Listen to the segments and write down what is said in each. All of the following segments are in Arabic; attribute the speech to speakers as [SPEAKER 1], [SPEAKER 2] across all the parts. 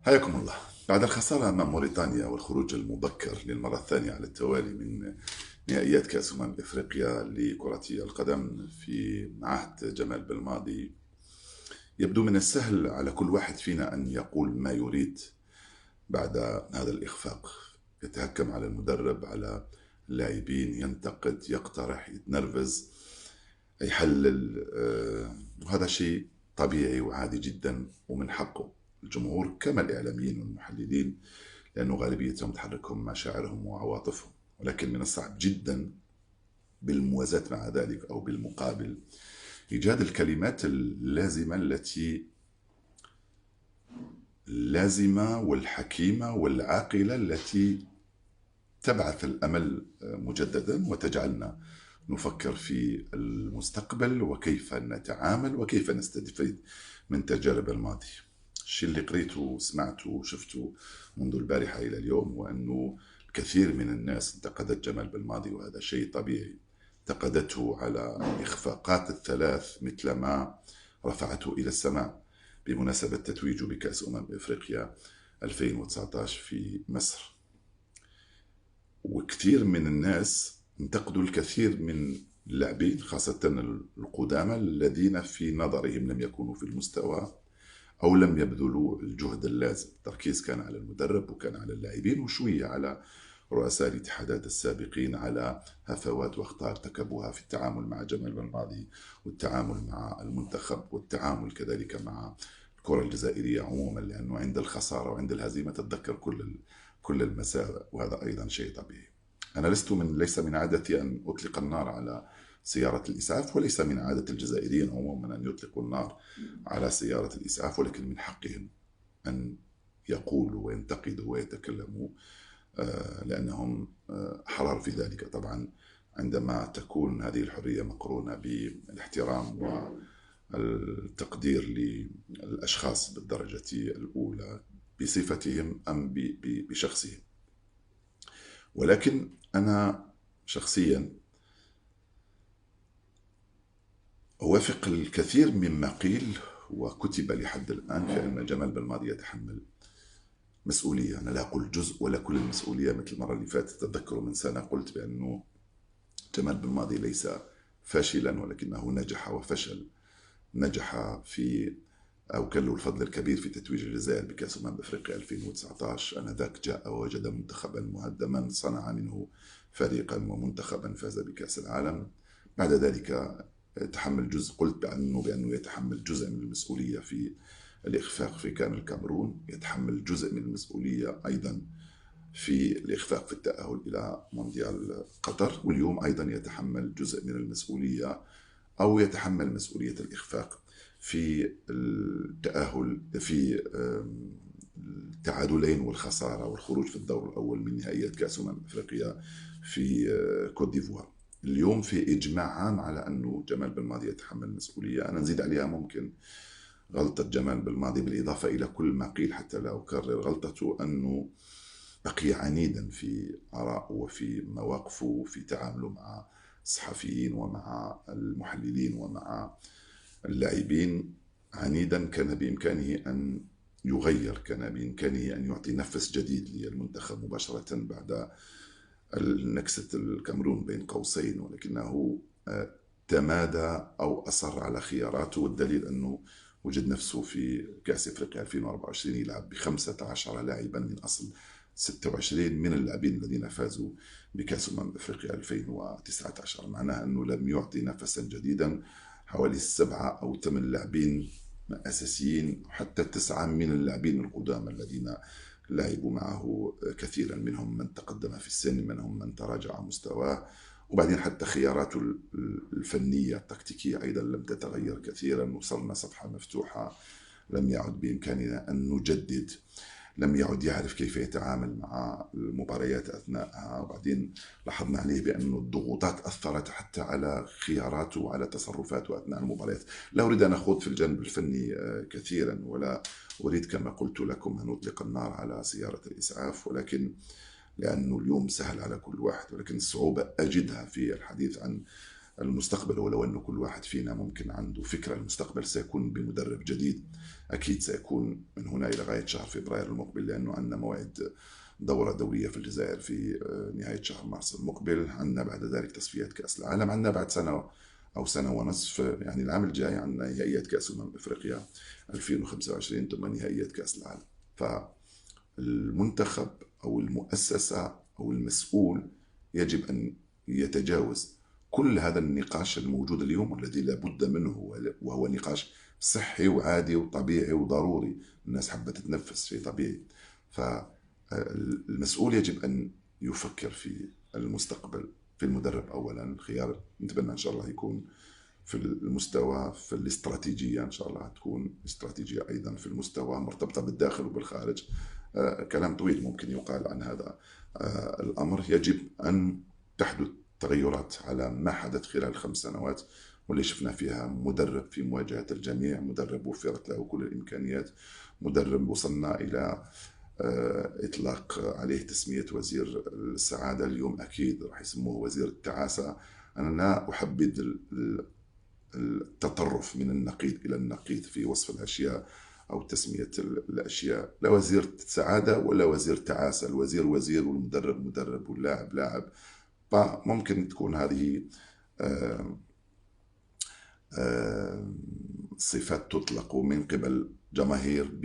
[SPEAKER 1] حياكم الله. بعد الخسارة أمام موريتانيا والخروج المبكر للمرة الثانية على التوالي من نهائيات كأس إفريقيا لكرة القدم في عهد جمال بالماضي، يبدو من السهل على كل واحد فينا أن يقول ما يريد بعد هذا الإخفاق. يتهكم على المدرب، على اللاعبين، ينتقد، يقترح، يتنرفز، يحلل. وهذا شيء طبيعي وعادي جدا ومن حقه الجمهور كما الإعلاميين والمحللين، لأنه غالبيتهم تحركهم مشاعرهم وعواطفهم. ولكن من الصعب جدا بالموازاة مع ذلك أو بالمقابل إيجاد الكلمات اللازمة التي اللازمة والحكيمة والعاقلة التي تبعث الأمل مجددا وتجعلنا نفكر في المستقبل وكيف نتعامل وكيف نستفيد من تجارب الماضي. الشيء اللي قريته وسمعته وشفته منذ البارحة إلى اليوم هو أنه الكثير من الناس انتقدت جمال بالماضي، وهذا شيء طبيعي. انتقدته على الإخفاقات الثلاث مثل ما رفعته إلى السماء بمناسبة تتويجه بكأس إفريقيا 2019 في مصر. وكثير من الناس انتقدوا الكثير من اللاعبين خاصة القدامى الذين في نظرهم لم يكونوا في المستوى أو لم يبذلوا الجهد اللازم. التركيز كان على المدرب وكان على اللاعبين وشوية على رؤساء الاتحادات السابقين، على هفوات واخطاء ارتكبوها في التعامل مع جمال بالماضي والتعامل مع المنتخب والتعامل كذلك مع الكرة الجزائرية عموما، لأنه عند الخسارة وعند الهزيمة تتذكر كل المساوئ، وهذا أيضا شيء طبيعي. أنا ليس من عادتي أن أطلق النار على سيارة الإسعاف، وليس من عادة الجزائريين عموما أن يطلقوا النار على سيارة الإسعاف، ولكن من حقهم أن يقولوا وينتقدوا ويتكلموا، لأنهم حرار في ذلك. طبعا عندما تكون هذه الحرية مقرونة بالاحترام والتقدير للأشخاص بالدرجة الأولى بصفتهم أم بشخصهم. ولكن أنا شخصيا أوافق الكثير مما قيل وكتب لحد الآن في أن جمال بالماضي يتحمل مسؤولية. أنا لا أقول جزء ولا كل المسؤولية. مثل المرة اللي فاتت تذكروا من سنة قلت بأنه جمال بالماضي ليس فاشلا ولكنه نجح وفشل. نجح في أو كان له الفضل الكبير في تتويج الجزائر بكأس أفريقيا 2019. آنذاك جاء ووجد منتخبا مهدما، صنع منه فريقا ومنتخبا فاز بكأس العالم. بعد ذلك يتحمل جزء، قلت بأنه يتحمل جزء من المسؤولية في الإخفاق في كامل الكاميرون، يتحمل جزء من المسؤولية أيضا في الإخفاق في التأهل إلى مونديال قطر، واليوم أيضا يتحمل جزء من المسؤولية أو يتحمل مسؤولية الإخفاق في التأهل في التعادلين والخسارة والخروج في الدور الأول من نهائيات كأس أفريقيا في كوت ديفوار. اليوم في إجماع عام على أنه جمال بالماضي يتحمل مسؤولية. أنا نزيد عليها ممكن غلطة جمال بالماضي بالإضافة إلى كل ما قيل حتى لا أكرر. غلطته أنه بقي عنيدا في آرائه وفي مواقفه وفي تعامله مع الصحفيين ومع المحللين ومع اللاعبين. عنيدا. كان بإمكانه أن يغير، كان بإمكانه أن يعطي نفس جديد للمنتخب مباشرة بعد نكسة الكاميرون بين قوسين، ولكنه تمادى أو أصر على خياراته. والدليل أنه وجد نفسه في كأس أفريقيا 2024 يلعب ب15 لاعبا من أصل 26 من اللاعبين الذين فازوا بكأس أفريقيا 2019. معناها أنه لم يعطي نفسا جديدا. حوالي 7 أو 8 لاعبين أساسيين، حتى 9 من اللاعبين القدامى الذين لعبوا معه، كثيرا منهم من تقدم في السن، منهم من تراجع مستواه. وبعدين حتى خياراته الفنية التكتيكية أيضا لم تتغير كثيرا. وصلنا صفحة مفتوحة، لم يعد بإمكاننا أن نجدد، لم يعد يعرف كيف يتعامل مع المباريات أثناءها. وبعدين لاحظنا عليه بأن الضغوطات أثرت حتى على خياراته وعلى تصرفاته أثناء المباريات. لا أريد أن أخوض في الجانب الفني كثيرا، ولا أريد كما قلت لكم أن أطلق النار على سيارة الإسعاف، ولكن لأنه اليوم سهل على كل واحد، ولكن الصعوبة أجدها في الحديث عن المستقبل، ولو أن كل واحد فينا ممكن عنده فكرة المستقبل سيكون بمدرب جديد، أكيد سيكون من هنا إلى غاية شهر فبراير المقبل، لأنه عندنا موعد دورة دولية في الجزائر في نهاية شهر مارس المقبل. عندنا بعد ذلك تصفيات كأس العالم، عندنا بعد سنة أو سنة ونصف يعني العام الجاي عندنا نهائيات كأس أفريقيا 2025 ثم نهائيات كأس العالم. فالمنتخب أو المؤسسة أو المسؤول يجب أن يتجاوز كل هذا النقاش الموجود اليوم والذي لا بد منه، وهو نقاش صحي وعادي وطبيعي وضروري، الناس حابة تتنفس، شيء طبيعي. فالمسؤول يجب أن يفكر في المستقبل، في المدرب أولا. الخيار نتمنى إن شاء الله يكون في المستوى، في الاستراتيجية إن شاء الله تكون استراتيجية أيضا في المستوى مرتبطة بالداخل وبالخارج. كلام طويل ممكن يقال عن هذا الأمر. يجب أن تحدث تغيرات على ما حدث خلال 5 سنوات واللي شفنا فيها مدرب في مواجهة الجميع، مدرب وفرت له كل الإمكانيات، مدرب وصلنا إلى إطلاق عليه تسمية وزير السعادة. اليوم أكيد راح يسموه وزير التعاسة. أنا لا أحبذ التطرف من النقيض إلى النقيض في وصف الأشياء أو تسمية الأشياء. لا وزير سعادة ولا وزير تعاسة، الوزير وزير والمدرب مدرب واللاعب لاعب. ممكن تكون هذه صفات تطلق من قبل جماهير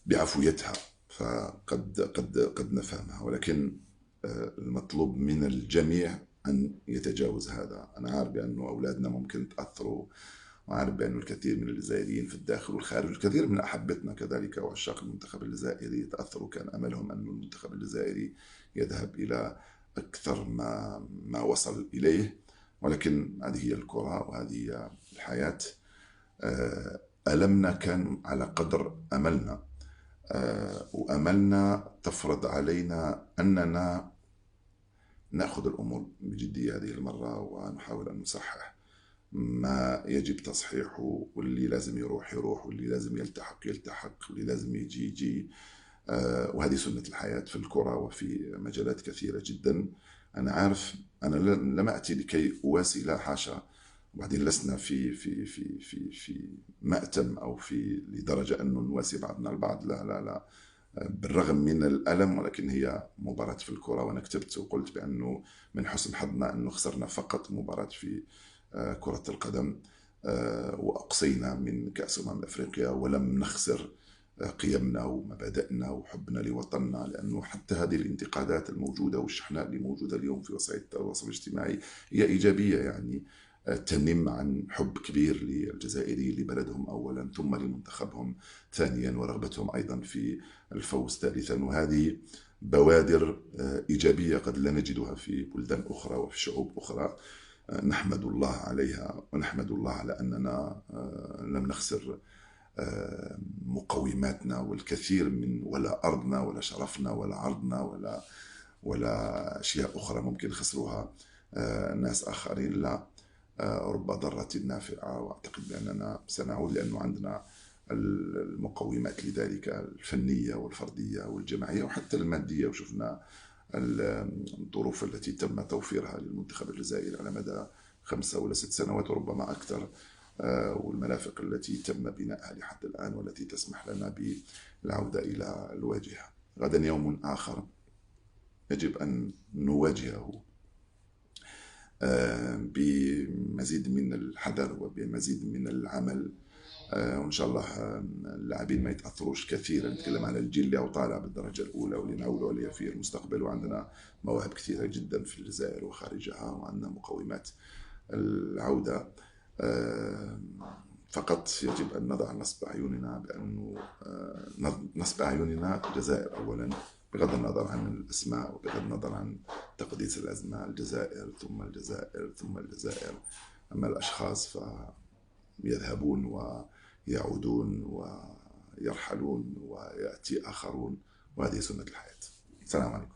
[SPEAKER 1] بعفويتها، فقد نفهمها، ولكن المطلوب من الجميع أن يتجاوز هذا. أنا عارف بأن أولادنا ممكن تأثروا، وعارف بأن الكثير من الجزائريين في الداخل والخارج، الكثير من أحبتنا كذلك وعشاق المنتخب الجزائري تأثروا، كان أملهم أن المنتخب الجزائري يذهب إلى أكثر ما وصل إليه، ولكن هذه هي الكرة وهذه هي الحياة. ألمنا كان على قدر أملنا، وأملنا تفرض علينا أننا نأخذ الأمور بجدية هذه المرة، ونحاول أن نصحح ما يجب تصحيحه، واللي لازم يروح يروح، واللي لازم يلتحق يلتحق، واللي لازم يجي يجي. وهذه سنة الحياة في الكرة وفي مجالات كثيرة جدا. أنا عارف أنا لم أتي لكي أواسي، لا حاشا، وبعدين لسنا في مأتم أو في لدرجة أن نواسي بعضنا البعض، لا لا لا، بالرغم من الألم، ولكن هي مباراة في الكرة. وأنا كتبت وقلت بأنه من حسن حظنا أنه خسرنا فقط مباراة في كرة القدم، وأقصينا من كأس أفريقيا ولم نخسر قيمنا ومبادئنا وحبنا لوطننا، لأنه حتى هذه الانتقادات الموجودة والشحناء اللي موجودة اليوم في وسائل التواصل الاجتماعي هي إيجابية، يعني تنم عن حب كبير للجزائري لبلدهم أولا، ثم لمنتخبهم ثانيا، ورغبتهم أيضا في الفوز ثالثا. وهذه بوادر إيجابية قد لا نجدها في بلدان أخرى وفي شعوب أخرى، نحمد الله عليها، ونحمد الله على أننا لم نخسر مقوماتنا والكثير من، ولا أرضنا ولا شرفنا ولا عرضنا ولا أشياء أخرى ممكن خسروها ناس آخرين. لا، رب ضارة نافعة، وأعتقد بأننا سنعود، لأنه عندنا المقومات لذلك، الفنية والفردية والجماعية وحتى المادية. وشفنا الظروف التي تم توفيرها للمنتخب الجزائري على مدى 5 ولا 6 سنوات وربما أكثر، والمرافق التي تم بنائها لحد الآن والتي تسمح لنا بالعودة إلى الواجهة. غدا يوم آخر يجب أن نواجهه بمزيد من الحذر وبمزيد من العمل، وإن شاء الله اللاعبين ما يتأثروش كثيرا. نتكلم على الجيل اللي طالع بالدرجة الأولى واللي نعول عليه في المستقبل، وعندنا مواهب كثيرة جدا في الجزائر وخارجها، وعندنا مقومات العودة. فقط يجب أن نضع نصب أعيننا، بأنه نصب أعيننا الجزائر أولا، بغض النظر عن الأسماء وبغض النظر عن تقديس الأزمة، الجزائر ثم الجزائر ثم الجزائر. أما الأشخاص فيذهبون ويعودون ويرحلون ويأتي آخرون، وهذه سنة الحياة. السلام عليكم.